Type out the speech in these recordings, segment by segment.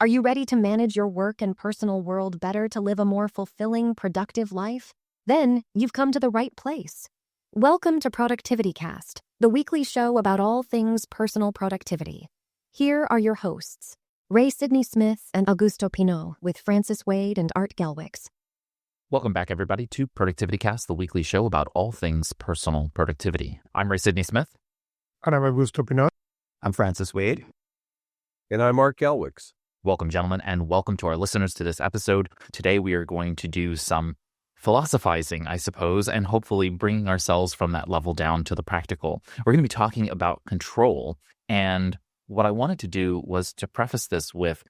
Are you ready to manage your work and personal world better to live a more fulfilling, productive life? Then you've come to the right place. Welcome to Productivity Cast, the weekly show about all things personal productivity. Here are your hosts, Ray Sidney-Smith and Augusto Pinaud, with Francis Wade and Art Gelwicks. Welcome back, everybody, to Productivity Cast, the weekly show about all things personal productivity. I'm Ray Sidney-Smith. And I'm Augusto Pinaud. I'm Francis Wade. And I'm Art Gelwicks. Welcome, gentlemen, and welcome to our listeners to this episode. Today, we are going to do some philosophizing, I suppose, and hopefully bringing ourselves from that level down to the practical. We're going to be talking about control, and what I wanted to do was to preface this with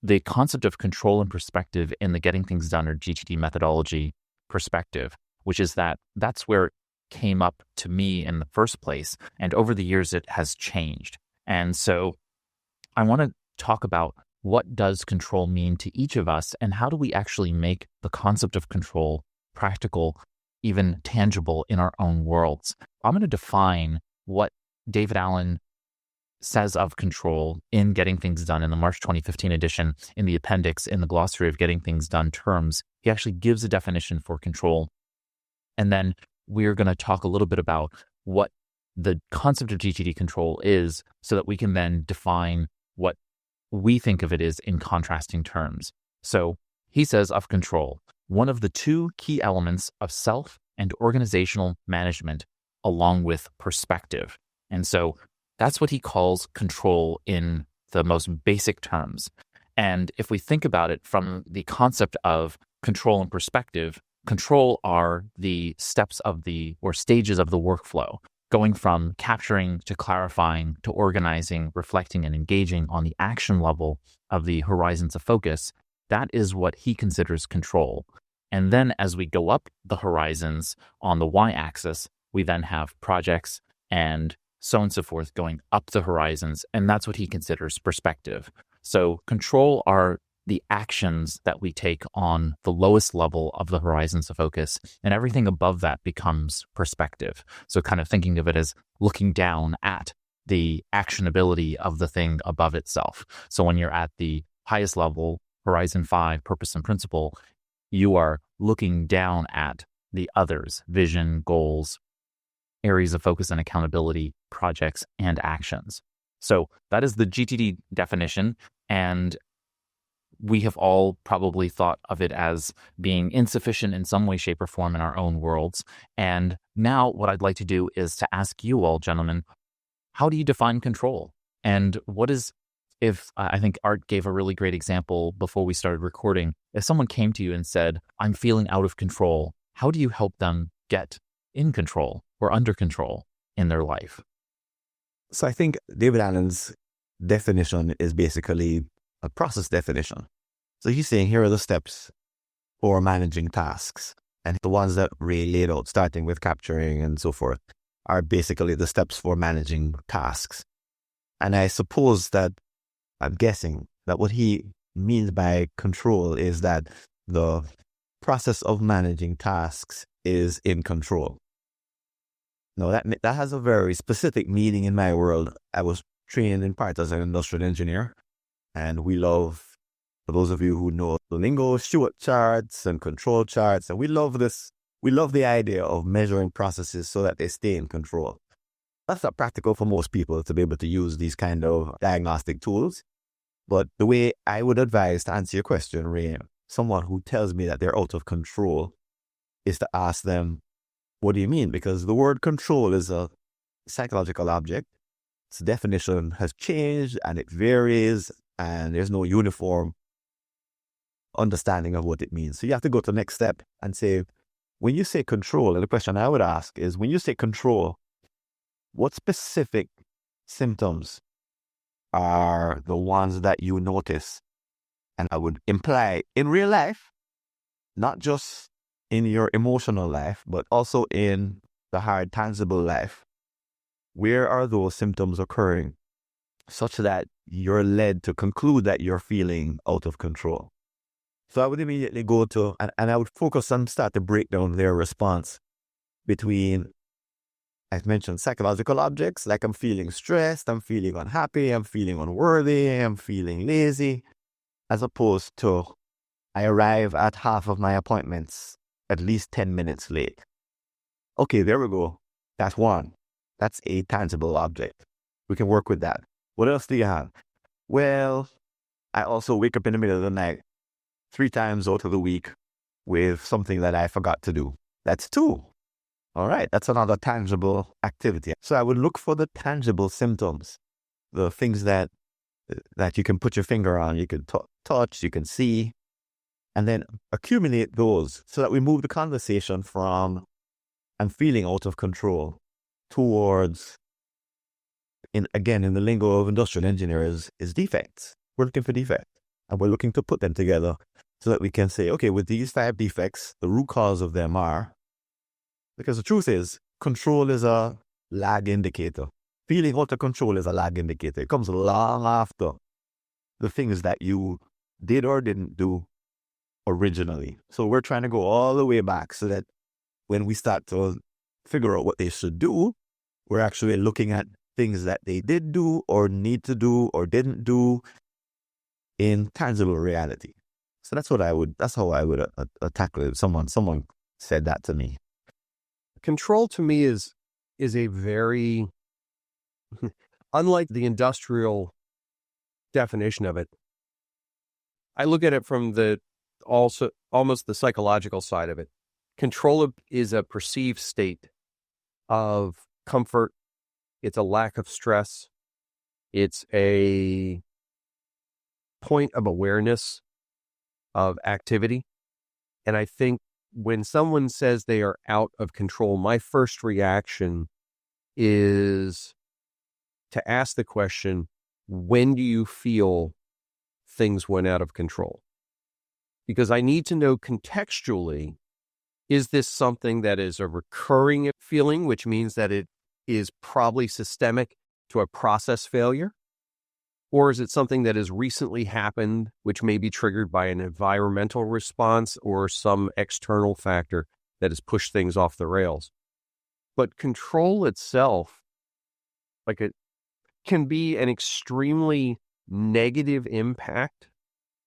the concept of control and perspective in the Getting Things Done or GTD methodology perspective, which is that's where it came up to me in the first place, and over the years, it has changed. And so I want to talk about what does control mean to each of us, and how do we actually make the concept of control practical, even tangible in our own worlds. I'm going to define what David Allen says of control in Getting Things Done in the March 2015 edition. In the appendix, in the glossary of Getting Things Done terms, he actually gives a definition for control. And then we're going to talk a little bit about what the concept of GTD control is, so that we can then define what we think of it is in contrasting terms. So he says of control, one of the two key elements of self and organizational management, along with perspective. And so that's what he calls control in the most basic terms. And if we think about it from the concept of control and perspective, control are the steps of or stages of the workflow, going from capturing to clarifying to organizing, reflecting, and engaging on the action level of the horizons of focus. That is what he considers control. And then as we go up the horizons on the y-axis, we then have projects and so on and so forth going up the horizons, and that's what he considers perspective. So control are the actions that we take on the lowest level of the horizons of focus, and everything above that becomes perspective. So kind of thinking of it as looking down at the actionability of the thing above itself. So when you're at the highest level, Horizon 5, purpose and principle, you are looking down at the others, vision, goals, areas of focus and accountability, projects, and actions. So that is the GTD definition, and we have all probably thought of it as being insufficient in some way, shape, or form in our own worlds. And now what I'd like to do is to ask you all, gentlemen, how do you define control? And I think Art gave a really great example before we started recording. If someone came to you and said, I'm feeling out of control, how do you help them get in control or under control in their life? So I think David Allen's definition is basically a process definition. So he's saying here are the steps for managing tasks. And the ones that Ray laid out, starting with capturing and so forth, are basically the steps for managing tasks. And I suppose that I'm guessing that what he means by control is that the process of managing tasks is in control. Now, that has a very specific meaning in my world. I was trained in part as an industrial engineer, and we love, for those of you who know the lingo, Stewart charts and control charts, and we love this. We love the idea of measuring processes so that they stay in control. That's not practical for most people to be able to use these kind of diagnostic tools. But the way I would advise to answer your question, Ray, someone who tells me that they're out of control, is to ask them, what do you mean? Because the word control is a psychological object. Its definition has changed and it varies, and there's no uniform understanding of what it means. So you have to go to the next step and say, when you say control, and the question I would ask is, when you say control, what specific symptoms are the ones that you notice? And I would imply in real life, not just in your emotional life, but also in the hard, tangible life. Where are those symptoms occurring such that you're led to conclude that you're feeling out of control? So I would immediately go to, and I would focus and start to break down their response between, I've mentioned psychological objects, like I'm feeling stressed, I'm feeling unhappy, I'm feeling unworthy, I'm feeling lazy. as opposed to I arrive at half of my appointments at least 10 minutes late. Okay, there we go. That's one. That's a tangible object. We can work with that. What else do you have? Well, I also wake up in the middle of the night 3 times out of the week with something that I forgot to do. That's 2. All right, that's another tangible activity. So I would look for the tangible symptoms, the things that you can put your finger on, you can touch, you can see, and then accumulate those so that we move the conversation from I'm feeling out of control towards, in the lingo of industrial engineers, is defects. We're looking for defects, and we're looking to put them together so that we can say, okay, with these 5 defects, the root cause of them are, because the truth is, control is a lag indicator. Feeling out of control is a lag indicator. It comes long after the things that you did or didn't do originally. So we're trying to go all the way back so that when we start to figure out what they should do, we're actually looking at things that they did do or need to do or didn't do in tangible reality. So that's how I would tackle it. Someone said that to me. Control to me is a very, unlike the industrial definition of it, I look at it from almost the psychological side of it. Control is a perceived state of comfort. It's a lack of stress. It's a point of awareness of activity. And I think when someone says they are out of control, my first reaction is to ask the question, when do you feel things went out of control? Because I need to know contextually, is this something that is a recurring feeling, which means that it is probably systemic to a process failure? Or is it something that has recently happened, which may be triggered by an environmental response or some external factor that has pushed things off the rails? But control itself, it can be an extremely negative impact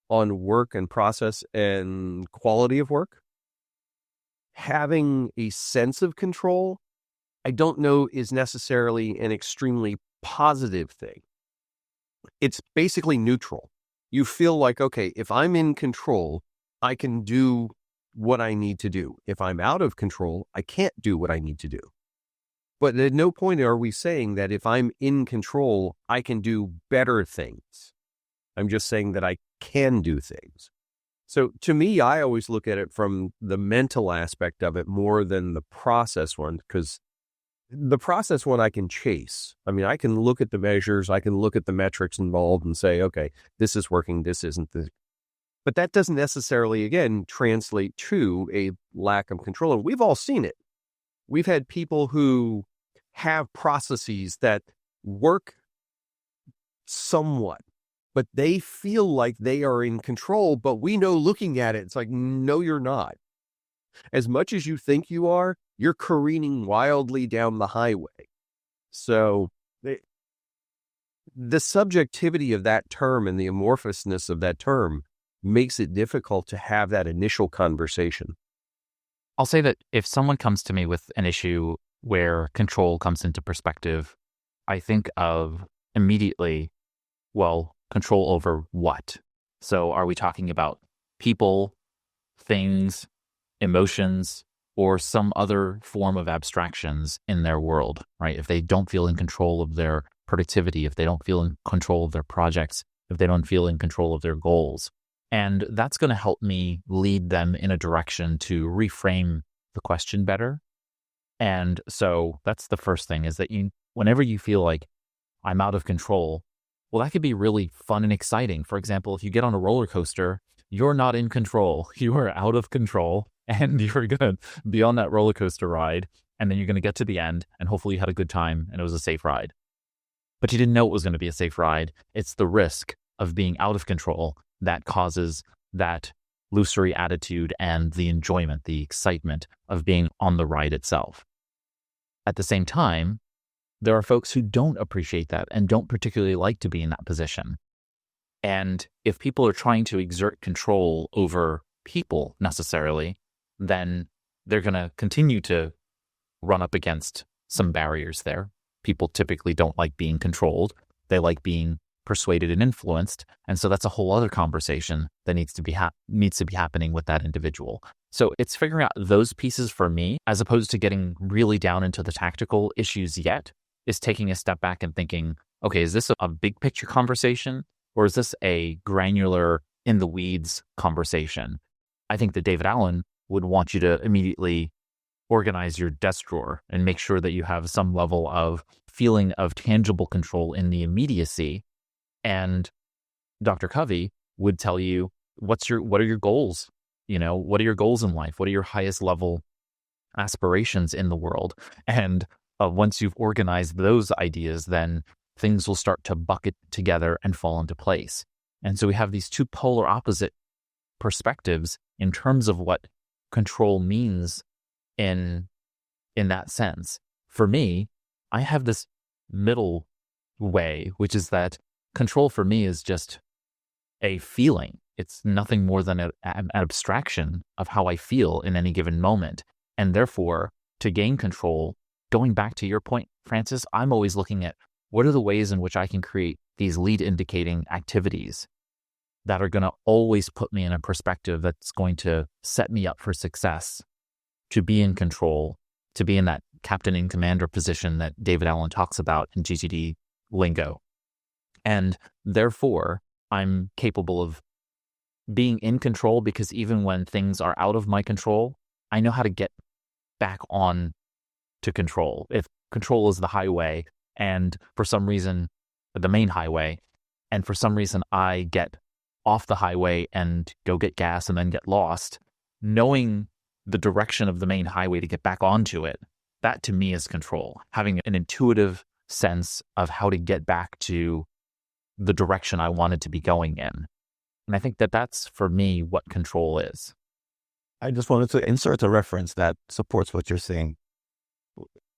on work and process and quality of work. Having a sense of control, I don't know, is necessarily an extremely positive thing. It's basically neutral. You feel like, okay, if I'm in control, I can do what I need to do. If I'm out of control, I can't do what I need to do. But at no point are we saying that if I'm in control, I can do better things. I'm just saying that I can do things. So to me, I always look at it from the mental aspect of it more than the process one, because the process one I can chase. I mean, I can look at the measures, I can look at the metrics involved and say, okay, this is working, this isn't. But that doesn't necessarily, again, translate to a lack of control. And we've all seen it. We've had people who have processes that work somewhat, but they feel like they are in control. But we know looking at it, it's like, no, you're not. As much as you think you are, you're careening wildly down the highway. So the subjectivity of that term and the amorphousness of that term makes it difficult to have that initial conversation. I'll say that if someone comes to me with an issue where control comes into perspective, I think of immediately, well, control over what? So are we talking about people, things, emotions, or some other form of abstractions in their world, right? If they don't feel in control of their productivity, if they don't feel in control of their projects, if they don't feel in control of their goals. And that's going to help me lead them in a direction to reframe the question better. And so that's the first thing, is that whenever you feel like I'm out of control, well, that could be really fun and exciting. For example, if you get on a roller coaster, you're not in control. You are out of control, and you're going to be on that roller coaster ride, and then you're going to get to the end, and hopefully you had a good time and it was a safe ride. But you didn't know it was going to be a safe ride. It's the risk of being out of control that causes that illusory attitude and the enjoyment, the excitement of being on the ride itself. At the same time, there are folks who don't appreciate that and don't particularly like to be in that position. And if people are trying to exert control over people necessarily, then they're going to continue to run up against some barriers there. People typically don't like being controlled. They like being persuaded and influenced. And so that's a whole other conversation that needs to be happening with that individual. So it's figuring out those pieces for me, as opposed to getting really down into the tactical issues yet, is taking a step back and thinking, okay, is this a big picture conversation, or is this a granular in the weeds conversation? I think that David Allen would want you to immediately organize your desk drawer and make sure that you have some level of feeling of tangible control in the immediacy. And Dr. Covey would tell you, what are your goals? What are your goals in life? What are your highest level aspirations in the world? And once you've organized those ideas, then things will start to bucket together and fall into place. And so we have these two polar opposite perspectives in terms of what control means in that sense. For me, I have this middle way, which is that control for me is just a feeling. It's nothing more than an abstraction of how I feel in any given moment. And therefore, to gain control, going back to your point, Francis, I'm always looking at what are the ways in which I can create these lead indicating activities that are going to always put me in a perspective that's going to set me up for success, to be in control, to be in that captain and commander position that David Allen talks about in GTD lingo. And therefore, I'm capable of being in control, because even when things are out of my control, I know how to get back on to control. If control is the highway, and for some reason, the main highway, and for some reason I get off the highway and go get gas and then get lost, knowing the direction of the main highway to get back onto it, that to me is control. Having an intuitive sense of how to get back to the direction I wanted to be going in. And I think that that's, for me, what control is. I just wanted to insert a reference that supports what you're saying.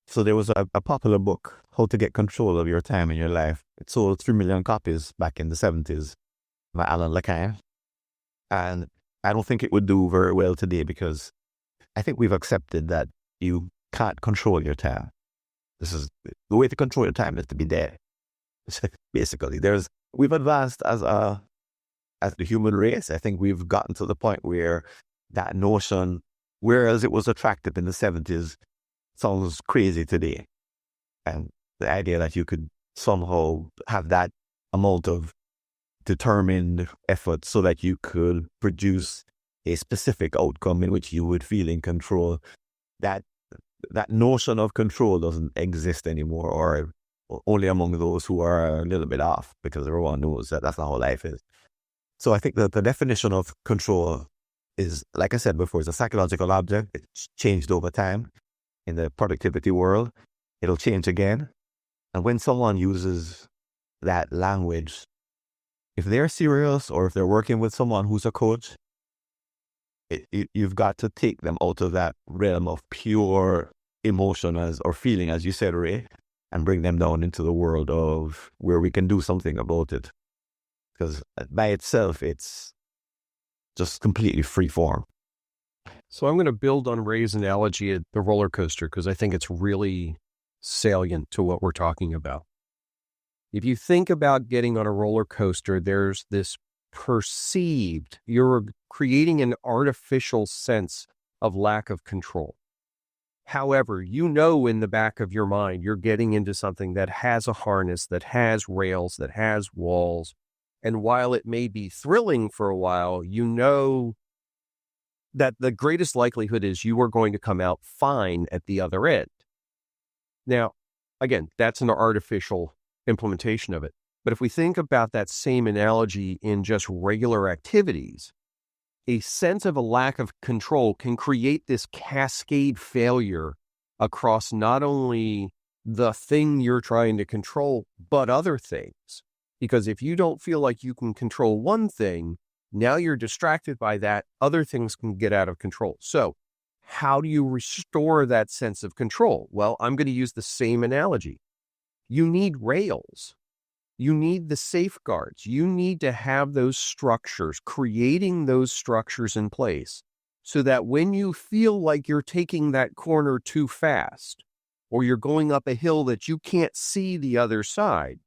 So there was a popular book, How to Get Control of Your Time in Your Life. It sold 3 million copies back in the 70s by Alan Lacan. And I don't think it would do very well today, because I think we've accepted that you can't control your time. This is the way to control your time, is to be there. Basically, we've advanced as the human race. I think we've gotten to the point where that notion, whereas it was attractive in the 70s, sounds crazy today. And the idea that you could somehow have that amount of determined effort so that you could produce a specific outcome in which you would feel in control, that notion of control doesn't exist anymore, or only among those who are a little bit off, because everyone knows that that's not how life is. So I think that the definition of control is, like I said before, it's a psychological object. It's changed over time. In the productivity world, it'll change again. And when someone uses that language, if they're serious, or if they're working with someone who's a coach, you've got to take them out of that realm of pure emotion or feeling, as you said, Ray, and bring them down into the world of where we can do something about it. Because by itself, it's just completely free form. So I'm going to build on Ray's analogy at the roller coaster, because I think it's really salient to what we're talking about. If you think about getting on a roller coaster, there's this you're creating an artificial sense of lack of control. However, in the back of your mind, you're getting into something that has a harness, that has rails, that has walls. And while it may be thrilling for a while, you know that the greatest likelihood is you are going to come out fine at the other end. Now, again, that's an artificial implementation of it. But if we think about that same analogy in just regular activities, a sense of a lack of control can create this cascade failure across not only the thing you're trying to control, but other things. Because if you don't feel like you can control one thing, now you're distracted by that, other things can get out of control. So how do you restore that sense of control? Well, I'm going to use the same analogy. You need rails. You need the safeguards. You need to have those structures, creating those structures in place so that when you feel like you're taking that corner too fast or you're going up a hill that you can't see the other side,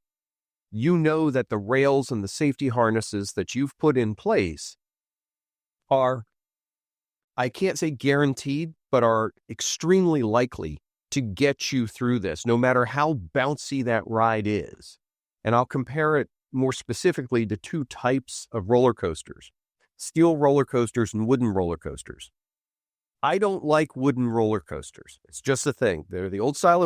you know that the rails and the safety harnesses that you've put in place are, I can't say guaranteed, but are extremely likely to get you through this, no matter how bouncy that ride is. And I'll compare it more specifically to two types of roller coasters: steel roller coasters and wooden roller coasters. I don't like wooden roller coasters. It's just a thing. They're the old style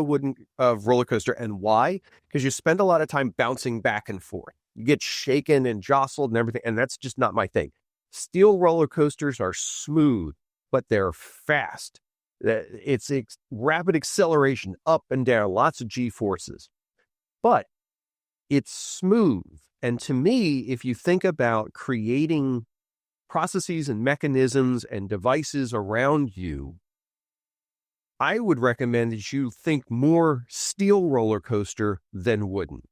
of roller coaster. And why? Because you spend a lot of time bouncing back and forth. You get shaken and jostled and everything, and that's just not my thing. Steel roller coasters are smooth, but they're fast. It's rapid acceleration up and down, lots of G-forces. But it's smooth. And to me, if you think about creating processes and mechanisms and devices around you, I would recommend that you think more steel roller coaster than wooden.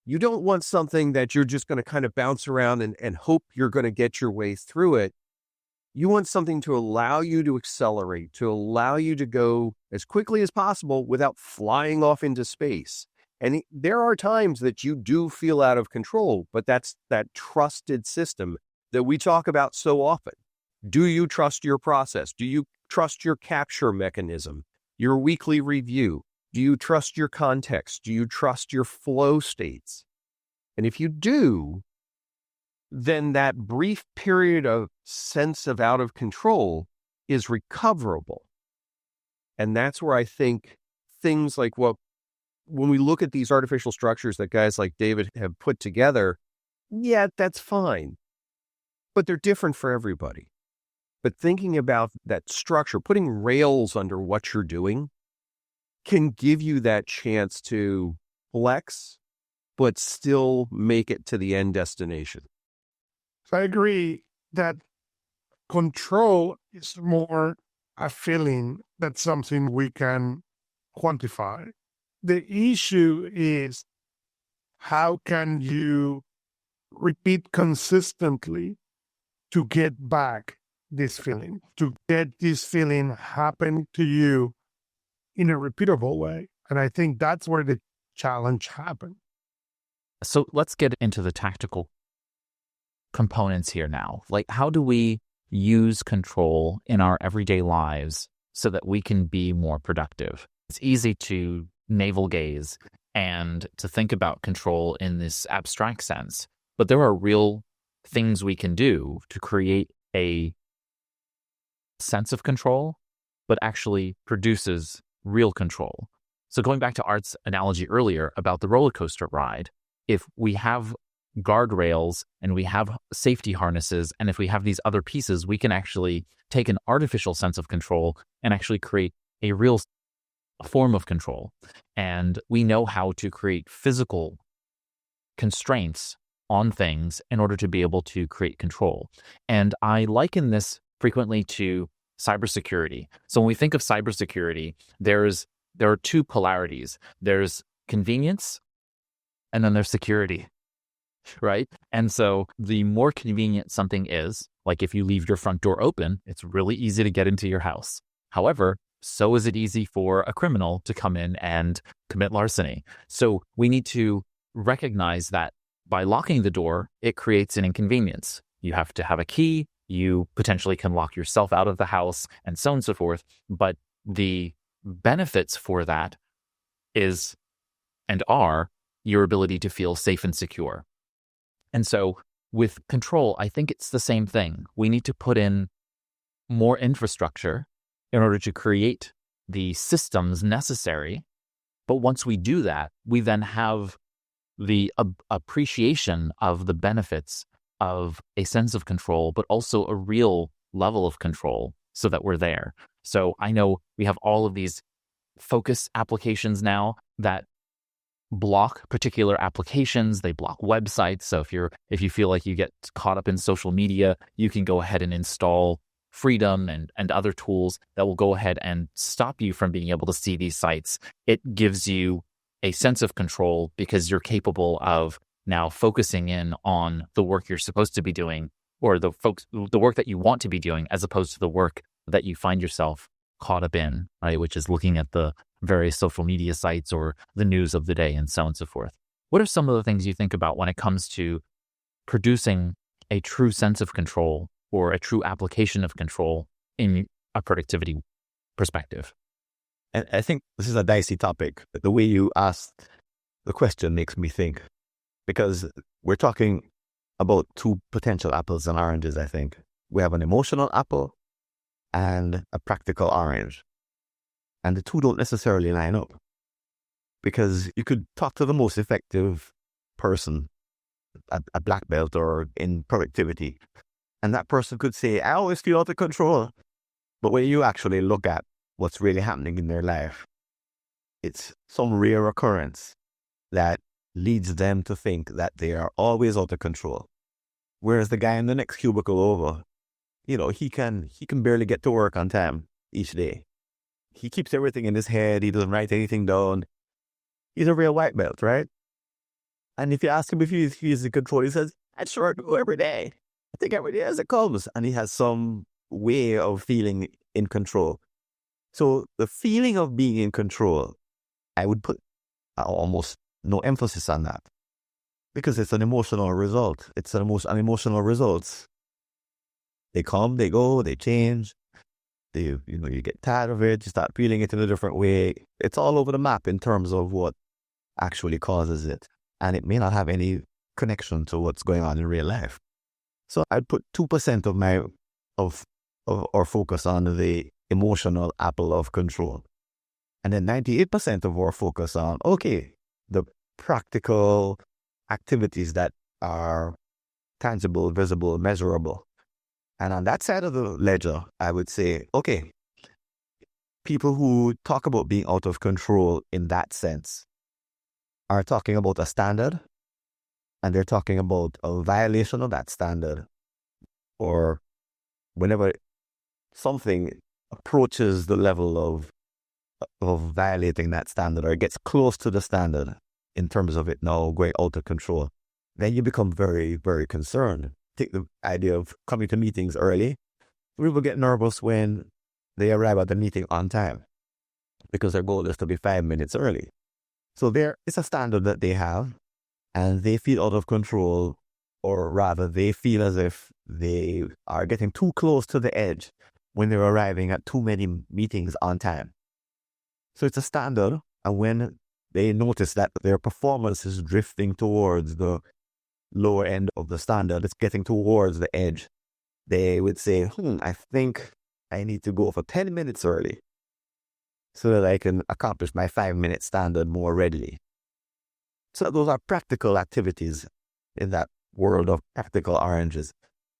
You don't want something that you're just going to kind of bounce around and hope you're going to get your way through it. You want something to allow you to accelerate, to allow you to go as quickly as possible without flying off into space. And there are times that you do feel out of control, but that's that trusted system that we talk about so often. Do you trust your process? Do you trust your capture mechanism, your weekly review? Do you trust your context? Do you trust your flow states? And if you do, then that brief period of sense of out of control is recoverable. And that's where I think things like when we look at these artificial structures that guys like David have put together, yeah, that's fine. But they're different for everybody. But thinking about that structure, putting rails under what you're doing, can give you that chance to flex, but still make it to the end destination. So I agree that control is more a feeling than something we can quantify. The issue is, how can you repeat consistently to get back this feeling, to get this feeling happen to you in a repeatable way? And I think that's where the challenge happens. So let's get into the tactical components here now. Like, how do we use control in our everyday lives so that we can be more productive? It's easy to navel gaze and to think about control in this abstract sense, but there are real things we can do to create a sense of control, but actually produces real control. So going back to Art's analogy earlier about the roller coaster ride, if we have guardrails and we have safety harnesses, and if we have these other pieces, we can actually take an artificial sense of control and actually create a real form of control. And we know how to create physical constraints on things in order to be able to create control. And I liken this frequently to cybersecurity. So when we think of cybersecurity, there are two polarities. There's convenience, and then there's security, right? And so the more convenient something is, like if you leave your front door open, it's really easy to get into your house. However, so is it easy for a criminal to come in and commit larceny. So we need to recognize that by locking the door, it creates an inconvenience. You have to have a key, you potentially can lock yourself out of the house, and so on and so forth. But the benefits for that is and are your ability to feel safe and secure. And so with control, I think it's the same thing. We need to put in more infrastructure in order to create the systems necessary. But once we do that, we then have the appreciation of the benefits of a sense of control, but also a real level of control so that we're there. So I know we have all of these focus applications now that block particular applications. They block websites. So if you feel like you get caught up in social media, you can go ahead and install Freedom and other tools that will go ahead and stop you from being able to see these sites. It gives you a sense of control because you're capable of now focusing in on the work you're supposed to be doing, or the work that you want to be doing, as opposed to the work that you find yourself caught up in, right? Which is looking at the various social media sites or the news of the day and so on and so forth. What are some of the things you think about when it comes to producing a true sense of control or a true application of control in a productivity perspective? And I think this is a dicey topic. The way you asked the question makes me think, because we're talking about two potential apples and oranges, I think. We have an emotional apple and a practical orange. And the two don't necessarily line up, because you could talk to the most effective person, a black belt or in productivity, and that person could say, I always feel out of control. But when you actually look at what's really happening in their life, it's some rare occurrence that leads them to think that they are always out of control. Whereas the guy in the next cubicle over, he can barely get to work on time each day. He keeps everything in his head. He doesn't write anything down. He's a real white belt, right? And if you ask him if he's in control, he says, I sure do every day. I think every day as it comes. And he has some way of feeling in control. So the feeling of being in control, I would put almost no emphasis on that, because it's an emotional result. It's an emotional results. They come, they go, they change. You get tired of it. You start feeling it in a different way. It's all over the map in terms of what actually causes it, and it may not have any connection to what's going on in real life. So I'd put 2% of our focus on the emotional apple of control, and then 98% of our focus on the practical activities that are tangible, visible, measurable. And on that side of the ledger, I would say, people who talk about being out of control in that sense are talking about a standard, and they're talking about a violation of that standard, or whenever something approaches the level of violating that standard, or gets close to the standard in terms of it now going out of control, then you become very, very concerned. Take the idea of coming to meetings early. People get nervous when they arrive at the meeting on time, because their goal is to be 5 minutes early. So there is a standard that they have, and they feel out of control, or rather they feel as if they are getting too close to the edge when they're arriving at too many meetings on time. So it's a standard, and when they notice that their performance is drifting towards the lower end of the standard, it's getting towards the edge, they would say, I think I need to go for 10 minutes early so that I can accomplish my 5-minute standard more readily. So those are practical activities in that world of practical oranges.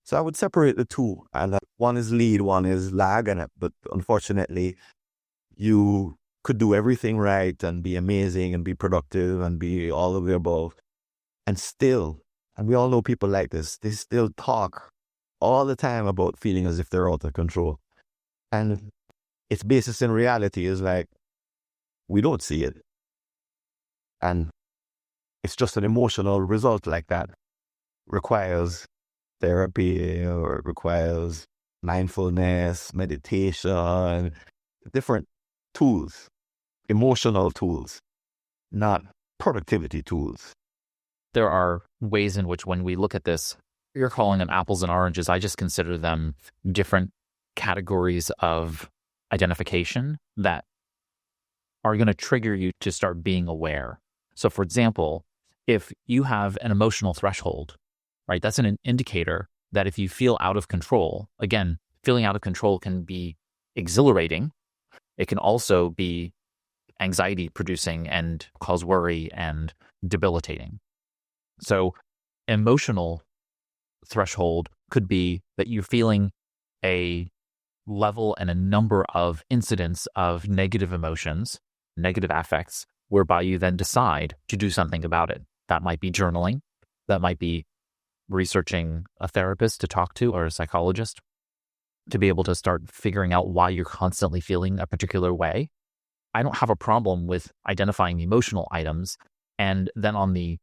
So I would separate the two, and that one is lead, one is lag, but unfortunately, you could do everything right and be amazing and be productive and be all of the above, and we all know people like this, they still talk all the time about feeling as if they're out of control. And its basis in reality is like, we don't see it. And it's just an emotional result like that. Requires therapy, or it requires mindfulness, meditation, different tools, emotional tools, not productivity tools. There are ways in which, when we look at this, you're calling them apples and oranges. I just consider them different categories of identification that are going to trigger you to start being aware. So, for example, if you have an emotional threshold, right, that's an indicator that if you feel out of control, again, feeling out of control can be exhilarating. It can also be anxiety producing and cause worry and debilitating. So emotional threshold could be that you're feeling a level and a number of incidents of negative emotions, negative affects, whereby you then decide to do something about it. That might be journaling. That might be researching a therapist to talk to, or a psychologist, to be able to start figuring out why you're constantly feeling a particular way. I don't have a problem with identifying the emotional items, and then on the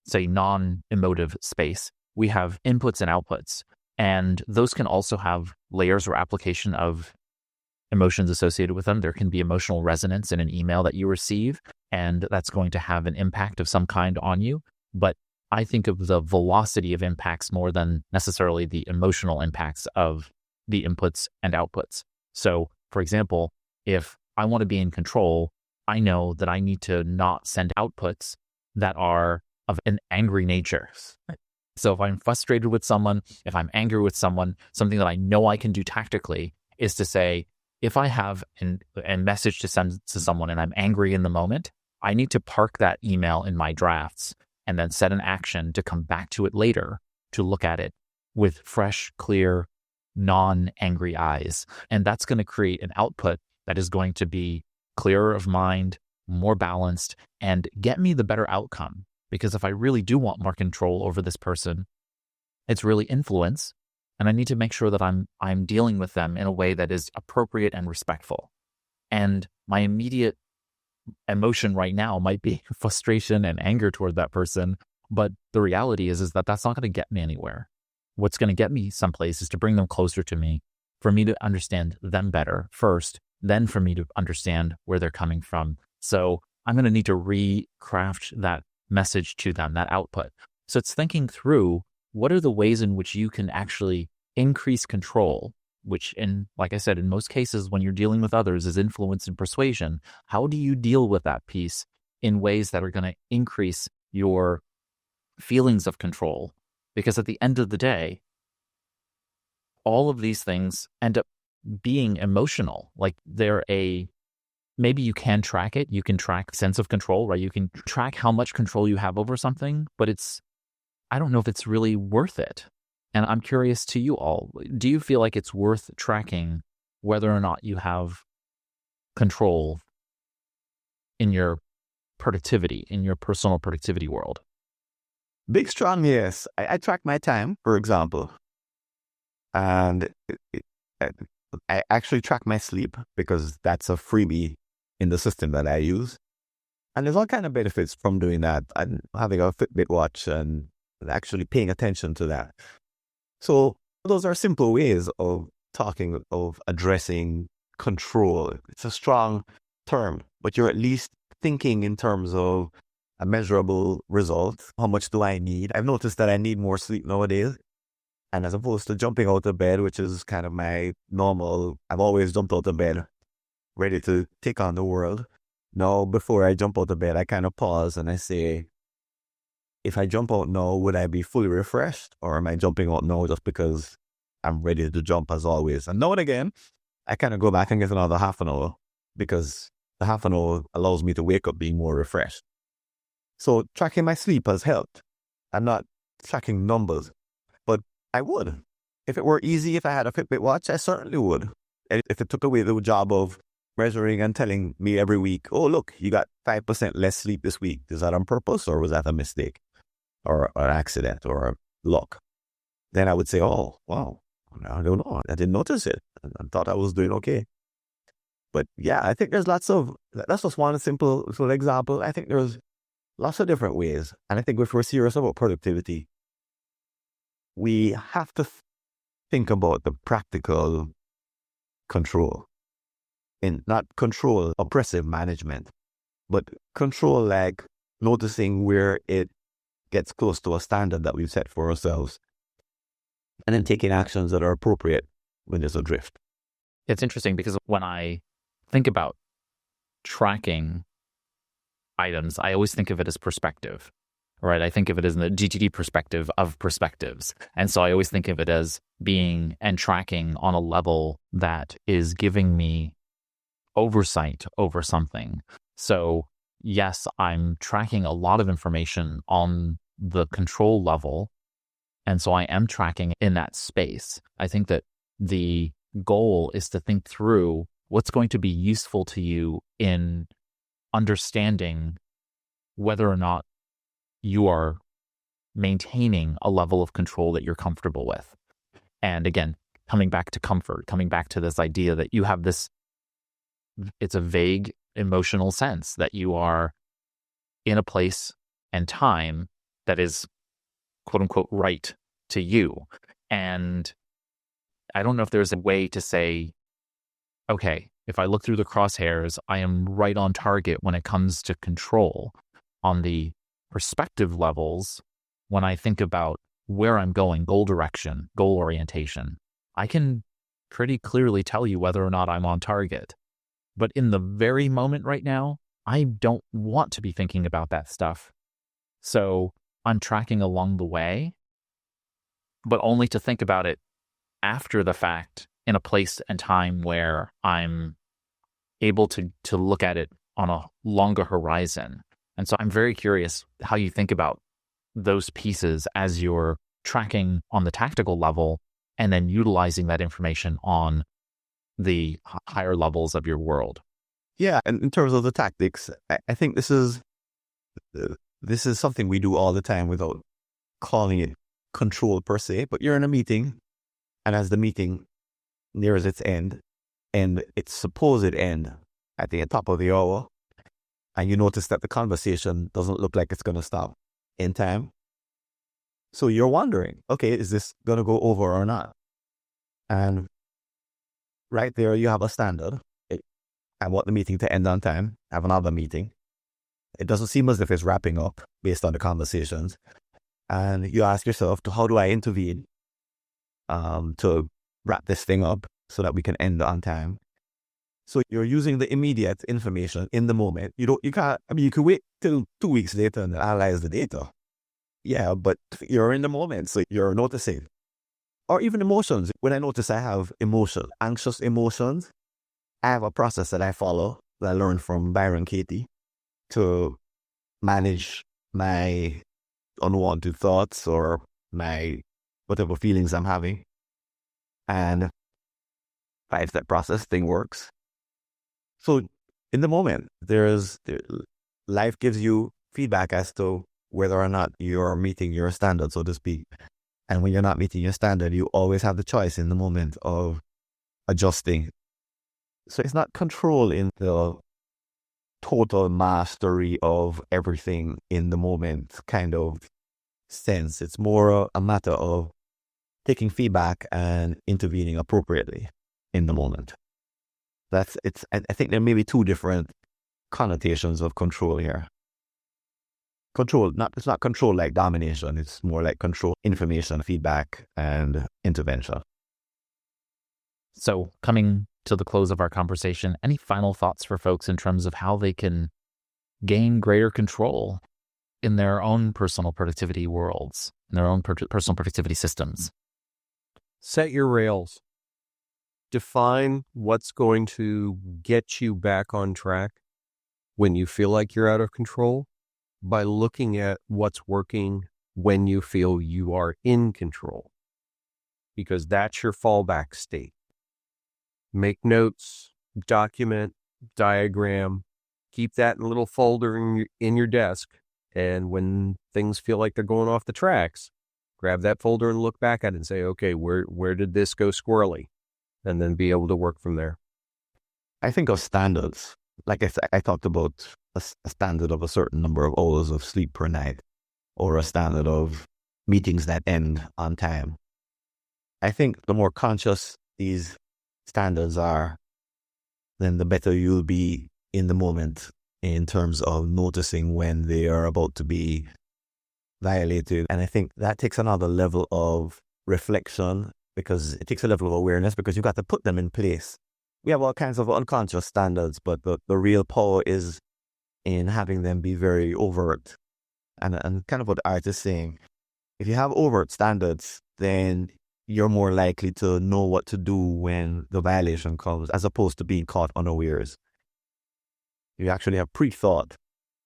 say, non-emotive space, we have inputs and outputs. And those can also have layers or application of emotions associated with them. There can be emotional resonance in an email that you receive, and that's going to have an impact of some kind on you. But I think of the velocity of impacts more than necessarily the emotional impacts of the inputs and outputs. So, for example, if I want to be in control, I know that I need to not send outputs that are of an angry nature. So if I'm frustrated with someone, if I'm angry with someone, something that I know I can do tactically is to say, if I have a message to send to someone and I'm angry in the moment, I need to park that email in my drafts and then set an action to come back to it later to look at it with fresh, clear, non-angry eyes. And that's going to create an output that is going to be clearer of mind, more balanced, and get me the better outcome. Because if I really do want more control over this person, it's really influence. And I need to make sure that I'm dealing with them in a way that is appropriate and respectful. And my immediate emotion right now might be frustration and anger toward that person. But the reality is that that's not going to get me anywhere. What's going to get me someplace is to bring them closer to me, for me to understand them better first, then for me to understand where they're coming from. So I'm going to need to recraft that message to them, that output. So it's thinking through what are the ways in which you can actually increase control, which like I said, in most cases, when you're dealing with others is influence and persuasion. How do you deal with that piece in ways that are going to increase your feelings of control? Because at the end of the day, all of these things end up being emotional. Like maybe you can track it. You can track sense of control, right? You can track how much control you have over something, but I don't know if it's really worth it. And I'm curious to you all, do you feel like it's worth tracking whether or not you have control in your productivity, in your personal productivity world? Big strong yes. I track my time, for example. And I actually track my sleep because that's a freebie in the system that I use. And there's all kind of benefits from doing that. And having a Fitbit watch and actually paying attention to that. So those are simple ways of addressing control. It's a strong term, but you're at least thinking in terms of a measurable result. How much do I need? I've noticed that I need more sleep nowadays. And as opposed to jumping out of bed, which is kind of my normal, I've always jumped out of bed ready to take on the world. Now, before I jump out of bed, I kind of pause and I say, if I jump out now, would I be fully refreshed? Or am I jumping out now just because I'm ready to jump as always? And now and again, I kind of go back and get another half an hour because the half an hour allows me to wake up being more refreshed. So tracking my sleep has helped. I'm not tracking numbers, but I would. If it were easy, if I had a Fitbit watch, I certainly would. And if it took away the job of measuring and telling me every week, oh, look, you got 5% less sleep this week. Is that on purpose or was that a mistake or an accident or luck? Then I would say, oh, wow, I don't know. I didn't notice it. I thought I was doing okay. But yeah, I think that's just one simple little example. I think there's lots of different ways. And I think if we're serious about productivity, we have to think about the practical control. And not control oppressive management, but control like noticing where it gets close to a standard that we've set for ourselves. And then taking actions that are appropriate when there's a drift. It's interesting because when I think about tracking items, I always think of it as perspective, right? I think of it as the GTD perspective of perspectives. And so I always think of it as being and tracking on a level that is giving me oversight over something. So yes, I'm tracking a lot of information on the control level. And so I am tracking in that space. I think that the goal is to think through what's going to be useful to you in understanding whether or not you are maintaining a level of control that you're comfortable with. And again, coming back to comfort, coming back to this idea that you have this, it's a vague emotional sense that you are in a place and time that is quote unquote right to you. And I don't know if there's a way to say, okay, if I look through the crosshairs, I am right on target when it comes to control. On the perspective levels, when I think about where I'm going, goal direction, goal orientation, I can pretty clearly tell you whether or not I'm on target. But in the very moment right now, I don't want to be thinking about that stuff. So I'm tracking along the way, but only to think about it after the fact in a place and time where I'm able to look at it on a longer horizon. And so I'm very curious how you think about those pieces as you're tracking on the tactical level and then utilizing that information on the higher levels of your world. Yeah, and in terms of the tactics, I think this is something we do all the time without calling it control per se. But you're in a meeting, and as the meeting nears its end, and its supposed end at the top of the hour, and you notice that the conversation doesn't look like it's going to stop in time. So you're wondering, okay, is this going to go over or not? And right there, you have a standard. I want the meeting to end on time. I have another meeting. It doesn't seem as if it's wrapping up based on the conversations. And you ask yourself, how do I intervene to wrap this thing up so that we can end on time? So you're using the immediate information in the moment. You could wait till 2 weeks later and analyze the data. Yeah, but you're in the moment, so you're noticing. Or even emotions. When I notice I have anxious emotions, I have a process that I follow that I learned from Byron Katie to manage my unwanted thoughts or my whatever feelings I'm having. And 5-step process thing works. So in the moment, life gives you feedback as to whether or not you're meeting your standard, so to speak. And when you're not meeting your standard, you always have the choice in the moment of adjusting. So it's not control in the total mastery of everything in the moment kind of sense. It's more a matter of taking feedback and intervening appropriately in the moment. I think there may be two different connotations of control here. It's not control like domination. It's more like control, information, feedback, and intervention. So coming to the close of our conversation, any final thoughts for folks in terms of how they can gain greater control in their own personal productivity worlds, in their own personal productivity systems? Set your rails. Define what's going to get you back on track when you feel like you're out of control by looking at what's working when you feel you are in control, because that's your fallback state. Make notes, document, diagram, keep that in a little folder in your desk. And when things feel like they're going off the tracks, grab that folder and look back at it and say, okay, where did this go squirrely? And then be able to work from there. I think of standards. Like I talked about a standard of a certain number of hours of sleep per night, or a standard of meetings that end on time. I think the more conscious these standards are, then the better you'll be in the moment in terms of noticing when they are about to be violated. And I think that takes another level of reflection, because it takes a level of awareness, because you've got to put them in place. We have all kinds of unconscious standards, but the real power is in having them be very overt. And kind of what Art is saying, if you have overt standards, then you're more likely to know what to do when the violation comes, as opposed to being caught unawares. You actually have pre-thought.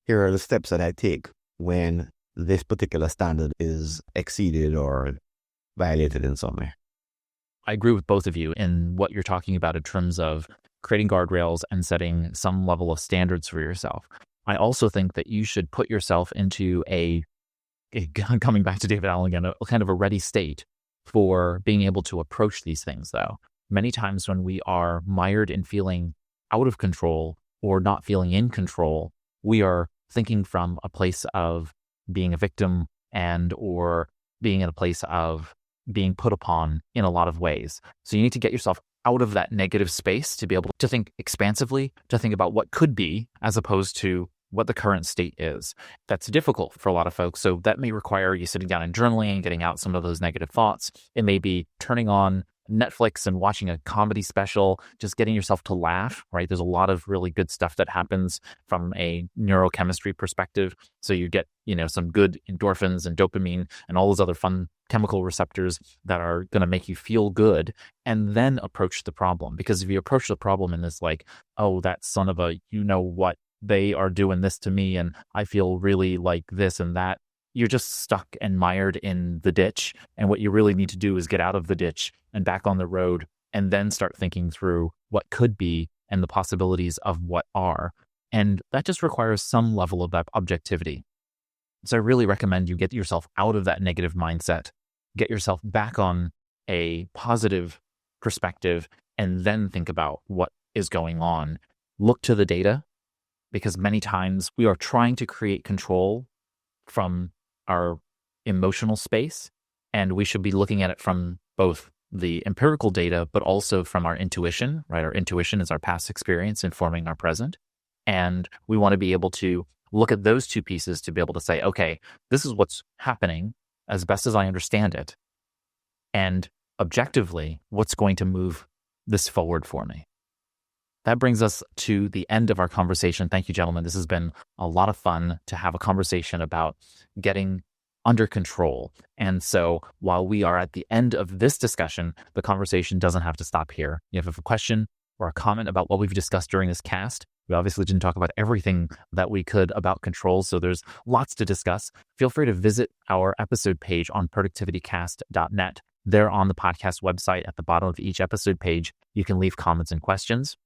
Here are the steps that I take when this particular standard is exceeded or violated in some way. I agree with both of you in what you're talking about in terms of creating guardrails and setting some level of standards for yourself. I also think that you should put yourself into coming back to David Allen again, a kind of a ready state for being able to approach these things, though. Many times when we are mired in feeling out of control or not feeling in control, we are thinking from a place of being a victim and or being in a place of being put upon in a lot of ways. So you need to get yourself out of that negative space to be able to think expansively, to think about what could be as opposed to what the current state is. That's difficult for a lot of folks. So that may require you sitting down and journaling and getting out some of those negative thoughts. It may be turning on Netflix and watching a comedy special, just getting yourself to laugh, right? There's a lot of really good stuff that happens from a neurochemistry perspective. So you get, some good endorphins and dopamine and all those other fun chemical receptors that are going to make you feel good, and then approach the problem. Because if you approach the problem in this like, oh, that son of a, what, they are doing this to me and I feel really like this and that, you're just stuck and mired in the ditch. And what you really need to do is get out of the ditch and back on the road, and then start thinking through what could be and the possibilities of what are. And that just requires some level of that objectivity. So I really recommend you get yourself out of that negative mindset, get yourself back on a positive perspective, and then think about what is going on. Look to the data, because many times we are trying to create control from our emotional space, and we should be looking at it from both the empirical data, but also from our intuition, right? Our intuition is our past experience informing our present. And we want to be able to look at those two pieces to be able to say, okay, this is what's happening as best as I understand it. And objectively, what's going to move this forward for me? That brings us to the end of our conversation. Thank you, gentlemen. This has been a lot of fun to have a conversation about getting under control. And so while we are at the end of this discussion, the conversation doesn't have to stop here. If you have a question or a comment about what we've discussed during this cast, we obviously didn't talk about everything that we could about control, so there's lots to discuss. Feel free to visit our episode page on productivitycast.net. There on the podcast website at the bottom of each episode page, you can leave comments and questions.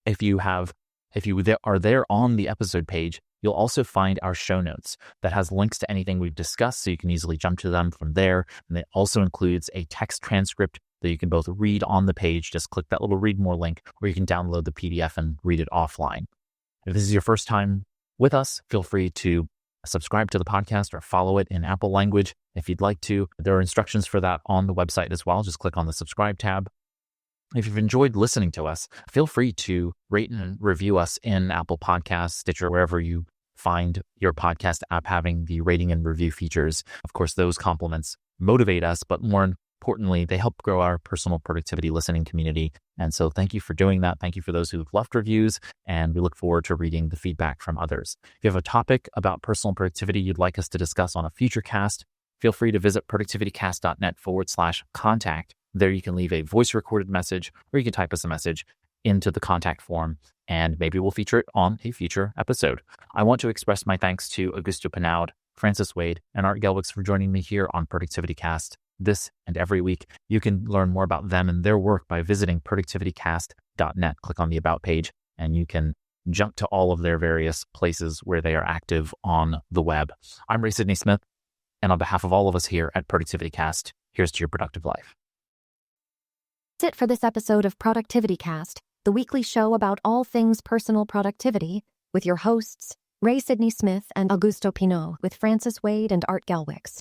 If you are there on the episode page, you'll also find our show notes that has links to anything we've discussed, so you can easily jump to them from there. And it also includes a text transcript that you can both read on the page. Just click that little read more link, or you can download the PDF and read it offline. If this is your first time with us, feel free to subscribe to the podcast or follow it in Apple language if you'd like to. There are instructions for that on the website as well. Just click on the subscribe tab. If you've enjoyed listening to us, feel free to rate and review us in Apple Podcasts, Stitcher, wherever you find your podcast app having the rating and review features. Of course, those compliments motivate us, but more importantly, they help grow our personal productivity listening community. And so thank you for doing that. Thank you for those who've left reviews, and we look forward to reading the feedback from others. If you have a topic about personal productivity you'd like us to discuss on a future cast, feel free to visit productivitycast.net/contact. There you can leave a voice recorded message, or you can type us a message into the contact form, and maybe we'll feature it on a future episode. I want to express my thanks to Augusto Pinaud, Francis Wade, and Art Gelwicks for joining me here on Productivity Cast this and every week. You can learn more about them and their work by visiting productivitycast.net. Click on the About page, and you can jump to all of their various places where they are active on the web. I'm Raymond Sidney-Smith, and on behalf of all of us here at Productivity Cast, here's to your productive life. That's it for this episode of Productivity Cast, the weekly show about all things personal productivity, with your hosts, Ray Sidney-Smith and Augusto Pinaud, with Francis Wade and Art Gelwicks.